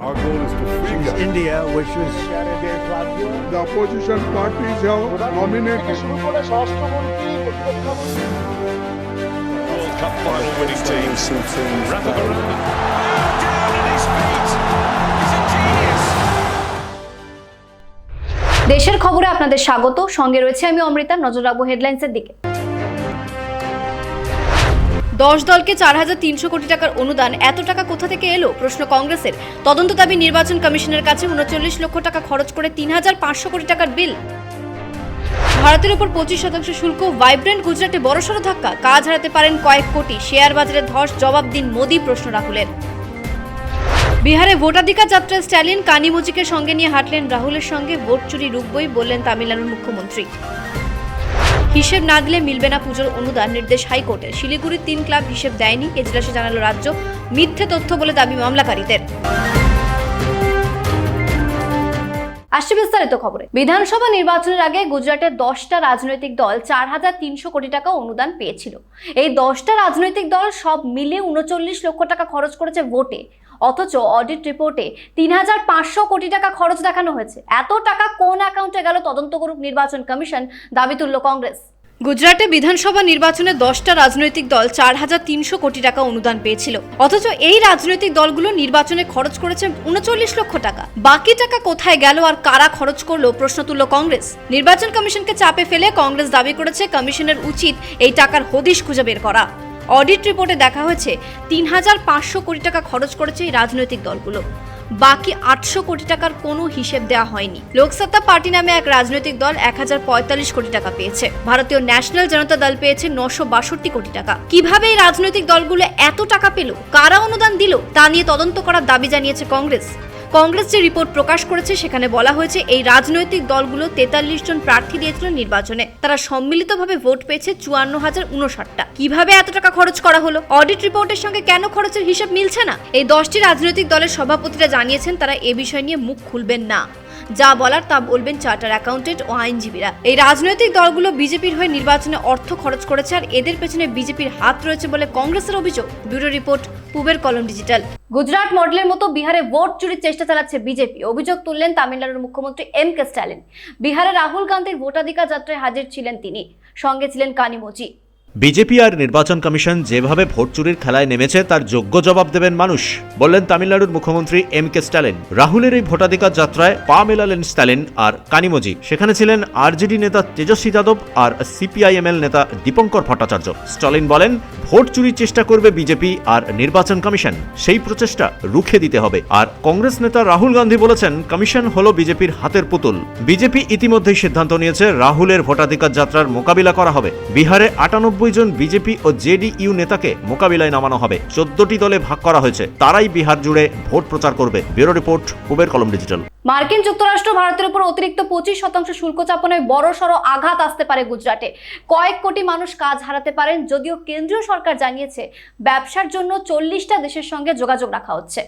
Our goal is to free India, which was the opposition parties have nominated. World Cup final winning team. Rafa Varane. Down at his feet. He's a genius. দেশের খবরে আপনাদের স্বাগত। সঙ্গে রয়েছে আমি অমৃতা। নজর রাখবো হেডলাইন্সের দিকে। 10 দলকে 4,300 কোটি টাকার অনুদান, এত টাকা কোথা থেকে এলো? প্রশ্ন কংগ্রেসের। তদন্ত দাবি নির্বাচন কমিশনের কাছে। 39 লক্ষ টাকা খরচ করে 3,500 কোটি টাকার বিল। ভারতের উপর 25% শুল্ক, ভাইব্রেন্ট গুজরাটে বড়সড় ধাক্কা, কাজ হারাতে পারেন কয়েক কোটি, শেয়ার বাজারে ধস, জবাব দিন মোদি, প্রশ্ন রাহুলের। বিহারে ভোটাধিকার যাত্রায় স্ট্যালিন, কানিমোজিকে সঙ্গে নিয়ে হাঁটলেন রাহুলের সঙ্গে, ভোট চুরি রুখবই বললেন তামিলনাড়ুর মুখ্যমন্ত্রী। হিসেব না দিলে মিলবে না পুজোর অনুদান, নির্দেশ হাইকোর্টের। শিলিগুড়ির 3 ক্লাব হিসেব দেয়নি, এজলাসে জানালো রাজ্য, মিথ্যে তথ্য বলে দাবি মামলাকারীদের। আসছে বিস্তারিত খবরে। বিধানসভা নির্বাচনের আগে গুজরাটের 10টা রাজনৈতিক দল 4,300 কোটি টাকা অনুদান পেয়েছিল। এই 10টা রাজনৈতিক দল সব মিলে 39 লক্ষ টাকা খরচ করেছে ভোটে, অথচ অডিট রিপোর্টে 3,500 কোটি টাকা খরচ দেখানো হয়েছে। এত টাকা কোন অ্যাকাউন্টে গেল তদন্ত করুক নির্বাচন কমিশন, দাবি তুলল কংগ্রেস। গুজরাটে বিধানসভা নির্বাচনে 10টা রাজনৈতিক দল 4,300 কোটি টাকা অনুদান পেয়েছিল, অথচ এই রাজনৈতিক দলগুলো নির্বাচনে খরচ করেছে 39 লক্ষ টাকা। বাকি টাকা কোথায় গেল আর কারা খরচ করলো, প্রশ্ন তুলল কংগ্রেস। নির্বাচন কমিশনকে চাপে ফেলে কংগ্রেস দাবি করেছে কমিশনের উচিত এই টাকার হদিশ খুঁজে বের করা। অডিট রিপোর্টে দেখা হয়েছে 3,500 কোটি টাকা খরচ করেছে এই রাজনৈতিক দলগুলো, বাকি 800 কোটি টাকার কোনো হিসেব দেওয়া হয়নি। লোকসত্তা পার্টি নামে এক রাজনৈতিক দল 1,045 কোটি টাকা পেয়েছে। ভারতীয় ন্যাশনাল জনতা দল পেয়েছে 962 কোটি টাকা। কিভাবে এই রাজনৈতিক দলগুলো এত টাকা পেল, কারা অনুদান দিল, তা নিয়ে তদন্ত করার দাবি জানিয়েছে কংগ্রেস। কংগ্রেস যে রিপোর্ট প্রকাশ করেছে সেখানে বলা হয়েছে এই রাজনৈতিক দলগুলো 43 জন প্রার্থী দিয়েছিল নির্বাচনে, তারা সম্মিলিতভাবে ভোট পেয়েছে 54,059টা। কিভাবে এত টাকা খরচ করা হলো, অডিট রিপোর্টের সঙ্গে কেন খরচের হিসাব মিলছে না? এই 10টি রাজনৈতিক দলের সভাপতিরা জানিয়েছেন তারা এ বিষয় নিয়ে মুখ খুলবেন না, যা বলার তা বলবেন চার্টার অ্যাকাউন্টেন্ট ও আইনজীবীরা। এই রাজনৈতিক দলগুলো বিজেপির হয়ে নির্বাচনে অর্থ খরচ করেছে আর এদের পেছনে বিজেপির হাত রয়েছে বলে কংগ্রেসের অভিযোগ। ব্যুরো রিপোর্ট, পূবের কলম ডিজিটাল। গুজরাট মডেলের মতো বিহারে ভোট চুরির চেষ্টা চালাচ্ছে বিজেপি, অভিযোগ তুললেন তামিলনাড়ুর মুখ্যমন্ত্রী এম.কে. স্ট্যালিন। বিহারে রাহুল গান্ধীর ভোটাধিকার যাত্রায় হাজির ছিলেন তিনি, সঙ্গে ছিলেন কানিমোজি। বিজেপি আর নির্বাচন কমিশন যেভাবে ভোট চুরির খেলায় নেমেছে তার যোগ্য জবাব দেবেন মানুষ, বললেন তামিলনাড়ুর মুখ্যমন্ত্রী এম.কে. স্ট্যালিন। রাহুলের এই ভোটাধিকার যাত্রায় পা মেলালেন স্ট্যালিন আর কানিমোজি। সেখানে ছিলেন আরজেডি নেতা তেজস্বী যাদব আর সিপিআইএমএল নেতা দীপঙ্কর ভট্টাচার্য। স্ট্যালিন বলেন, ভোট চুরির চেষ্টা করবে বিজেপি আর নির্বাচন কমিশন, সেই প্রচেষ্টা রুখে দিতে হবে। আর কংগ্রেস নেতা রাহুল গান্ধী বলেছেন, কমিশন হলো বিজেপির হাতের পুতুল। বিজেপি ইতিমধ্যেই সিদ্ধান্ত নিয়েছে রাহুলের ভোটাধিকার যাত্রার মোকাবিলা করা হবে। বিহারে 98 জন বিজেপি ও জেডিইউ নেতাকে মোকাবিলায় নামানো হবে। 14টি দলে ভাগ করা হয়েছে, তারাই বিহার জুড়ে ভোট প্রচার করবে। ব্যুরো রিপোর্ট, পূবের কলম ডিজিটাল। মার্কিন যুক্তরাষ্ট্র ভারতের উপর অতিরিক্ত 25% শুল্ক চাপনে বড়সড় আঘাত আসতে পারে গুজরাটে। কয়েক কোটি মানুষ কাজ হারাতে পারেন, যদিও কেন্দ্রীয় সরকার জানিয়েছে ব্যবসার জন্য 40টা দেশের সঙ্গে যোগাযোগ রাখা হচ্ছে।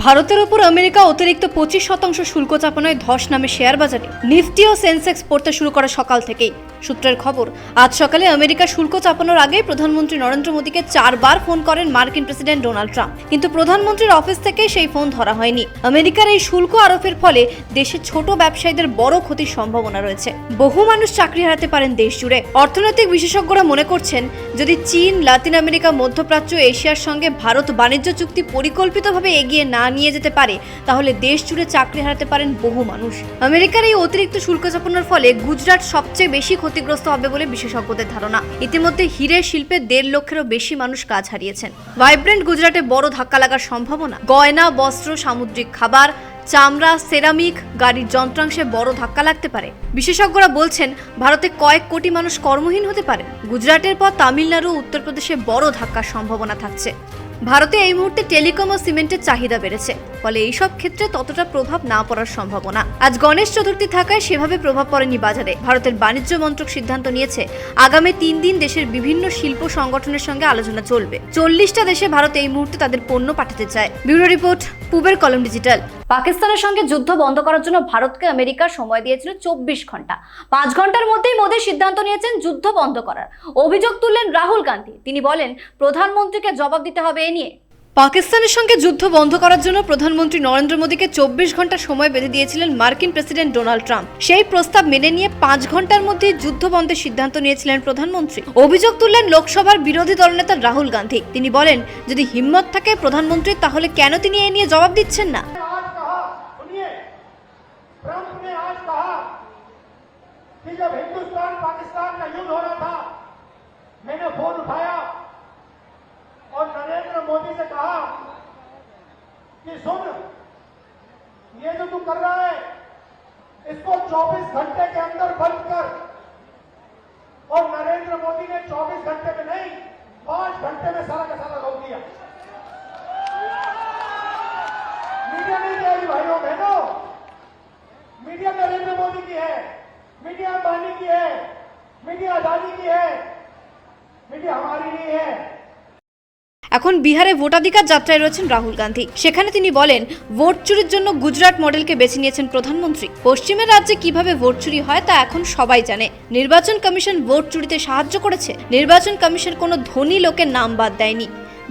ভারতের উপর আমেরিকা অতিরিক্ত 25% শুল্ক চাপানোয় ধস নামে শেয়ার বাজারে। নিফটি ও সেন্সেক্স পড়তে শুরু করে সকাল থেকেই। সূত্রের খবর, আজ সকালে আমেরিকা শুল্ক চাপানোর আগেই প্রধানমন্ত্রী নরেন্দ্র মোদীকে 4 বার ফোন করেন মার্কিন প্রেসিডেন্ট ডোনাল্ড ট্রাম্প, কিন্তু প্রধানমন্ত্রীর অফিস থেকে সেই ফোন ধরা হয়নি। আমেরিকার এই শুল্ক আরোপের ফলে দেশের ছোট ব্যবসায়ীদের বড় ক্ষতির সম্ভাবনা রয়েছে। বহু মানুষ চাকরি হারাতে পারেন দেশ জুড়ে। অর্থনৈতিক বিশেষজ্ঞরা মনে করছেন, যদি চীন, লাতিন আমেরিকা, মধ্যপ্রাচ্য, এশিয়ার সঙ্গে ভারত বাণিজ্য চুক্তি পরিকল্পিতভাবে এগিয়ে না নিয়ে যেতে পারে, তাহলে দেশ জুড়ে চাকরি হারাতে পারেন বহু মানুষ। আমেরিকার এই অতিরিক্ত শুল্ক চাপানোর ফলে গুজরাট সবচেয়ে বেশি ক্ষতিগ্রস্ত হবে বলে বিশেষজ্ঞদের ধারণা। ইতিমধ্যে হীরে শিল্পে 1.5 লক্ষেরও বেশি মানুষ কাজ হারিয়েছেন। ভাইব্রেন্ট গুজরাটে বড় ধাক্কা লাগার সম্ভাবনা। গয়না, বস্ত্র, সামুদ্রিক খাবার, চামড়া, সেরামিক, গাড়ির যন্ত্রাংশে বড় ধাক্কা লাগতে পারে। বিশেষজ্ঞরা বলছেন, ভারতে কয়েক কোটি মানুষ কর্মহীন হতে পারে। গুজরাটের পর তামিলনাড়ু ও উত্তরপ্রদেশে বড় ধাক্কার সম্ভাবনা থাকছে। ভারতে এই মুহূর্তে টেলিকম ও সিমেন্টের চাহিদা বেড়েছে, ফলে এইসব ক্ষেত্রে ততটা প্রভাব না পড়ার সম্ভাবনা। আজ গণেশ চতুর্থী থাকায় সেভাবে প্রভাব পড়েনি বাজারে। ভারতের বাণিজ্য মন্ত্রক সিদ্ধান্ত নিয়েছে আগামী 3 দিন দেশের বিভিন্ন শিল্প সংগঠনের সঙ্গে আলোচনা চলবে। 40টা দেশে ভারত এই মুহূর্তে তাদের পণ্য পাঠাতে চায়। ব্যুরো রিপোর্ট, পূবের কলম ডিজিটাল। পাকিস্তানের সঙ্গে যুদ্ধ বন্ধ করার জন্য ভারতকে আমেরিকা সময় দিয়েছিল 24 ঘন্টা। 5 ঘন্টার মধ্যেই মোদি সিদ্ধান্ত নিয়েছেন যুদ্ধ বন্ধ করার। অভিযোগ তুললেন রাহুল গান্ধী। তিনি বলেন, প্রধানমন্ত্রীকে জবাব দিতে হবে এ নিয়ে। পাকিস্তানের সঙ্গে যুদ্ধ বন্ধ করার জন্য প্রধানমন্ত্রী নরেন্দ্র মোদীকে 24 ঘন্টা সময় বেঁধে দিয়েছিলেন মার্কিন প্রেসিডেন্ট ডোনাল্ড ট্রাম্প। সেই প্রস্তাব মেনে নিয়ে 5 ঘন্টার মধ্যে যুদ্ধ বন্ধের সিদ্ধান্ত নিয়েছিলেন প্রধানমন্ত্রী। অভিযোগ তুললেন লোকসভার বিরোধী দলনেতা রাহুল গান্ধী। তিনি বলেন, যদি হিম্মত থাকে প্রধানমন্ত্রী, তাহলে কেন তিনি এ নিয়ে জবাব দিচ্ছেন না? ट्रंप ने आज कहा कि जब हिंदुस्तान पाकिस्तान का युद्ध हो रहा था, मैंने फोन उठाया और नरेंद्र मोदी से कहा कि सुन, ये जो तू कर रहा है इसको 24 घंटे के अंदर बंद कर। और नरेंद्र मोदी ने 24 घंटे में नहीं, 5 घंटे में सारा का सारा रोक दिया। मीडिया नहीं जाएगी भाइयों बहनों, मीडिया नरेंद्र मोदी की है, मीडिया अंबानी की है, मीडिया अदानी की है, मीडिया हमारी नहीं है। এখন বিহারে ভোটাধিকার যাত্রায় রয়েছেন রাহুল গান্ধী। সেখানে তিনি বলেন, ভোট চুরির জন্য গুজরাট মডেলকে বেছে নিয়েছেন প্রধানমন্ত্রী। পশ্চিমের রাজ্যে কিভাবে ভোট চুরি হয় তা এখন সবাই জানে। নির্বাচন কমিশন ভোট চুরিতে সাহায্য করেছে। নির্বাচন কমিশন কোনো ধনী লোকের নাম বাদ দেয়নি।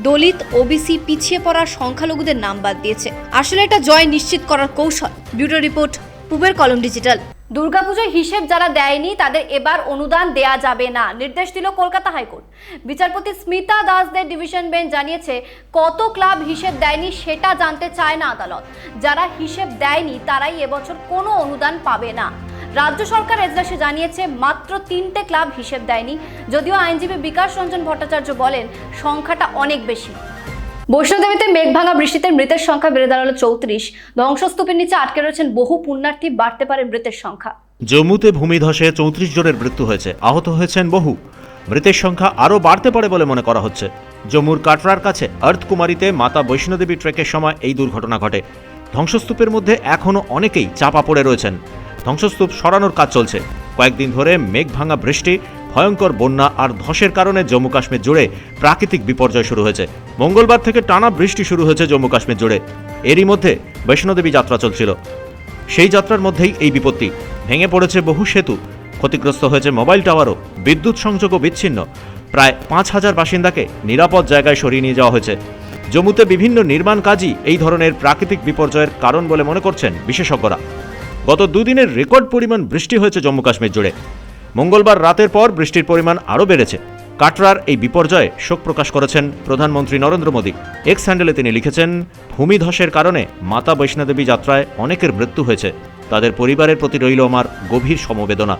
দলিত, ওবিসি, পিছিয়ে পড়া সংখ্যালঘুদের নাম বাদ দিয়েছে। আসলে এটা জয় নিশ্চিত করার কৌশল। ব্যুরো রিপোর্ট, পূবের কলম ডিজিটাল। দুর্গাপুজোর হিসেব যারা দেয়নি তাদের এবার অনুদান দেয়া যাবে না, নির্দেশ দিল কলকাতা হাইকোর্ট। বিচারপতি স্মিতা দাসদের ডিভিশন বেঞ্চ জানিয়েছে, কত ক্লাব হিসেব দেয়নি সেটা জানতে চায় না আদালত। যারা হিসেব দেয়নি তারাই এবছর কোনো অনুদান পাবে না। রাজ্য সরকার এজলাসে জানিয়েছে, মাত্র 3টে ক্লাব হিসেব দেয়নি, যদিও আইনজীবী বিকাশ রঞ্জন ভট্টাচার্য বলেন সংখ্যাটা অনেক বেশি। বৈষ্ণোদেবীতে মেঘভাঙা বৃষ্টিতে মৃতের সংখ্যা বেড়ে দাঁড়ালো 34। ধ্বংসস্তূপের নিচে আটকে রয়েছেন বহু পুণ্যার্থী, বাড়তে পারে মৃতের সংখ্যা। জম্মুতে ভূমিধসে 34 জনের মৃত্যু হয়েছে, আহত হয়েছেন বহু। মৃতের সংখ্যা আরও বাড়তে পারে বলে মনে করা হচ্ছে। জম্মুর কাটরার কাছে আর্থকুমারীতে মাতা বৈষ্ণোদেবী ট্রেকের সময় এই দুর্ঘটনা ঘটে। ধ্বংসস্তূপের মধ্যে এখনও অনেকেই চাপা পড়ে রয়েছেন। ধ্বংসস্তূপ সরানোর কাজ চলছে। কয়েকদিন ধরে মেঘভাঙা বৃষ্টি, ভয়ঙ্কর বন্যা আর ধসের কারণে জম্মু কাশ্মীর জুড়ে প্রাকৃতিক বিপর্যয় শুরু হয়েছে। মঙ্গলবার থেকে টানা বৃষ্টি শুরু হয়েছে জম্মু কাশ্মীর জুড়ে। এরই মধ্যে বৈষ্ণোদেবী যাত্রা চলছিল। সেই যাত্রার মধ্যেই এই বিপত্তি। ভেঙে পড়েছে বহু সেতু, ক্ষতিগ্রস্ত হয়েছে মোবাইল টাওয়ারও, বিদ্যুৎ সংযোগও বিচ্ছিন্ন। প্রায় 5000 বাসিন্দাকে নিরাপদ জায়গায় সরিয়ে নিয়ে যাওয়া হয়েছে। জম্মুতে বিভিন্ন নির্মাণ কাজই এই ধরনের প্রাকৃতিক বিপর্যয়ের কারণ বলে মনে করছেন বিশেষজ্ঞরা। গত দুদিনের রেকর্ড পরিমাণ বৃষ্টি হয়েছে জম্মু কাশ্মীর জুড়ে। মঙ্গলবার রাতের পর বৃষ্টির পরিমাণ আরও বেড়েছে। কাটরার এই বিপর্যয়ে শোক প্রকাশ করেছেন প্রধানমন্ত্রী নরেন্দ্র মোদী। এক্স হ্যান্ডেলে তিনি লিখেছেন, ভূমিধসের কারণে মাতা বৈষ্ণোদেবী যাত্রায় অনেকের মৃত্যু হয়েছে। তাদের পরিবারের প্রতি রইল আমার গভীর সমবেদনা।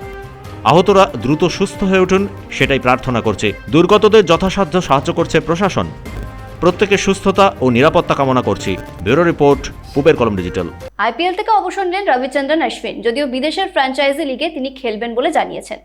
আহতরা দ্রুত সুস্থ হয়ে উঠুন সেটাই প্রার্থনা করছি। দুর্গতদের যথাসাধ্য সাহায্য করছে প্রশাসন। প্রত্যেকের সুস্থতা ও নিরাপত্তা কামনা করছি। ব্যুরো রিপোর্ট, পূবের কলম ডিজিটাল। আইপিএল থেকে অবসর নেন রবিচন্দ্রন অশ্বিন, যদিও বিদেশের ফ্র্যাঞ্চাইজি লিগে তিনি খেলবেন বলে জানিয়েছেন।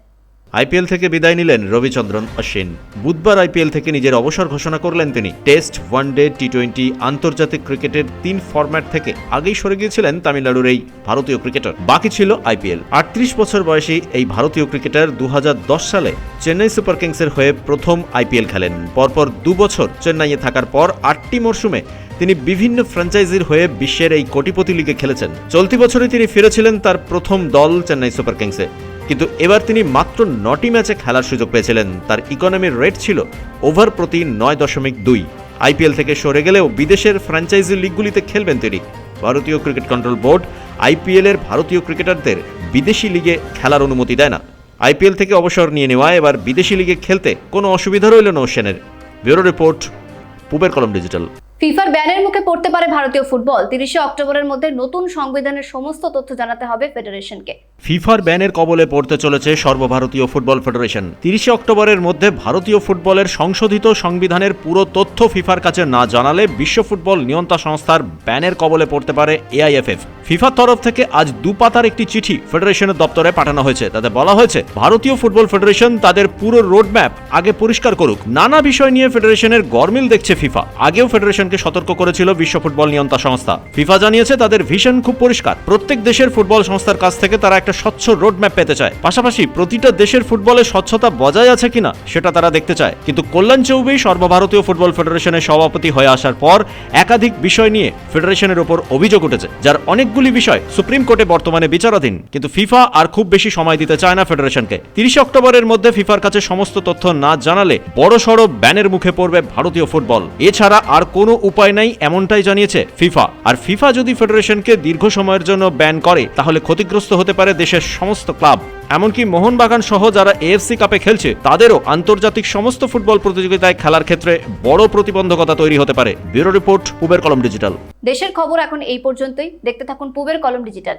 আইপিএল থেকে বিদায় নিলেন রবিচন্দ্রন অশ্বিন। বুধবার আইপিএল থেকে নিজের অবসর ঘোষণা করলেন তিনি। টেস্ট, ওয়ানডে, টি20 আন্তর্জাতিক ক্রিকেটের 3 ফরম্যাট থেকে আগেই সরে গিয়েছিলেন তামিলনাড়ুর এই ভারতীয় ক্রিকেটার। বাকি ছিল আইপিএল। 38 বছর বয়সী এই ভারতীয় ক্রিকেটার 2010 সালে চেন্নাই সুপার কিংসের হয়ে প্রথম আইপিএল খেলেন। পরপর 2 বছর চেন্নাইয়ে থাকার পর 8টি মরশুমে তিনি বিভিন্ন ফ্র্যাঞ্চাইজির হয়ে বিশ্বের এই কোটিপতি লিগে খেলেছেন। চলতি বছরে তিনি ফিরেছিলেন তার প্রথম দল চেন্নাই সুপার কিংসে, কিন্তু এবার তিনি মাত্র 9টি ম্যাচে খেলার সুযোগ পেয়েছিলেন। তার ইকোনমির রেট ছিল ওভার প্রতি 9.2। আইপিএল থেকে সরে গেলেও বিদেশের ফ্র্যাঞ্চাইজি লিগগুলিতে খেলবেন তিনি। ভারতীয় ক্রিকেট কন্ট্রোল বোর্ড আইপিএলের ভারতীয় ক্রিকেটারদের বিদেশি লিগে খেলার অনুমতি দেয় না। আইপিএল থেকে অবসর নিয়ে নেওয়ায় এবার বিদেশি লিগে খেলতে কোনো অসুবিধা রইল না অশ্বিনের। ব্যুরো রিপোর্ট, পূবের কলম ডিজিটাল। ফিফার ব্যানের মুখে পড়তে পারে ভারতীয় ফুটবল। 30 অক্টোবরের মধ্যে নতুন সংবিধানের সমস্ত তথ্য জানাতে হবে ফেডারেশনকে। ফিফার ব্যানের কবলে পড়তে চলেছে সর্বভারতীয় ফুটবল ফেডারেশন। 30 অক্টোবরের মধ্যে ভারতীয় ফুটবলের সংশোধিত সংবিধানের পুরো তথ্য ফিফার কাছে না জানালে বিশ্ব ফুটবল নিয়ন্ত্রণ সংস্থার ব্যানের কবলে পড়তে পারে এআইএফএফ। ফিফার তরফ থেকে আজ 2 পাতার একটি চিঠি ফেডারেশনের দপ্তরে পাঠানো হয়েছে। তাতে বলা হয়েছে, ভারতীয় ফুটবল ফেডারেশন তাদের পুরো রোডম্যাপ আগে পরিষ্কার করুক। নানা বিষয় নিয়ে ফেডারেশনের গরমিল দেখছে ফিফা। আগেও ফেডারেশনকে সতর্ক করেছিল বিশ্ব ফুটবল নিয়ন্ত্রণ সংস্থা। ফিফা জানিয়েছে তাদের ভিশন খুব পরিষ্কার। প্রত্যেক দেশের ফুটবল সংস্থার কাছ থেকে তারা একটা একটা স্বচ্ছ রোডম্যাপ পেতে চায়। পাশাপাশি প্রতিটা দেশের ফুটবলে স্বচ্ছতা বজায় আছে কিনা সেটা তারা দেখতে চায়। কিন্তু কল্যাণ চৌবে সর্বভারতীয় ফুটবল ফেডারেশনের সভাপতি হয়ে আসার পর একাধিক বিষয় নিয়ে ফেডারেশনের ওপর অভিযোগ উঠেছে, যার অনেকগুলি বিষয় সুপ্রিম কোর্টে বর্তমানে বিচারাধীন। কিন্তু ফিফা আর খুব বেশি সময় দিতে চায় না ফেডারেশনকে। 30 অক্টোবরের মধ্যে ফিফার কাছে সমস্ত তথ্য না জানালে বড়সড় ব্যানের মুখে পড়বে ভারতীয় ফুটবল। এছাড়া আর কোনো উপায় নাই, এমনটাই জানিয়েছে ফিফা। আর ফিফা যদি ফেডারেশনকে দীর্ঘ সময়ের জন্য ব্যান করে তাহলে ক্ষতিগ্রস্ত হতে পারে দেশের সমস্ত ক্লাব। এমনকি মোহনবাগান সহ যারা এএফসি কাপে খেলছে তাদেরও আন্তর্জাতিক সমস্ত ফুটবল প্রতিযোগিতায় খেলার ক্ষেত্রে বড় প্রতিবন্ধকতা তৈরি হতে পারে। ব্যুরো রিপোর্ট, পূবের কলম ডিজিটাল। দেশের খবর এখন এই পর্যন্তই। দেখতে থাকুন পূবের কলম ডিজিটাল।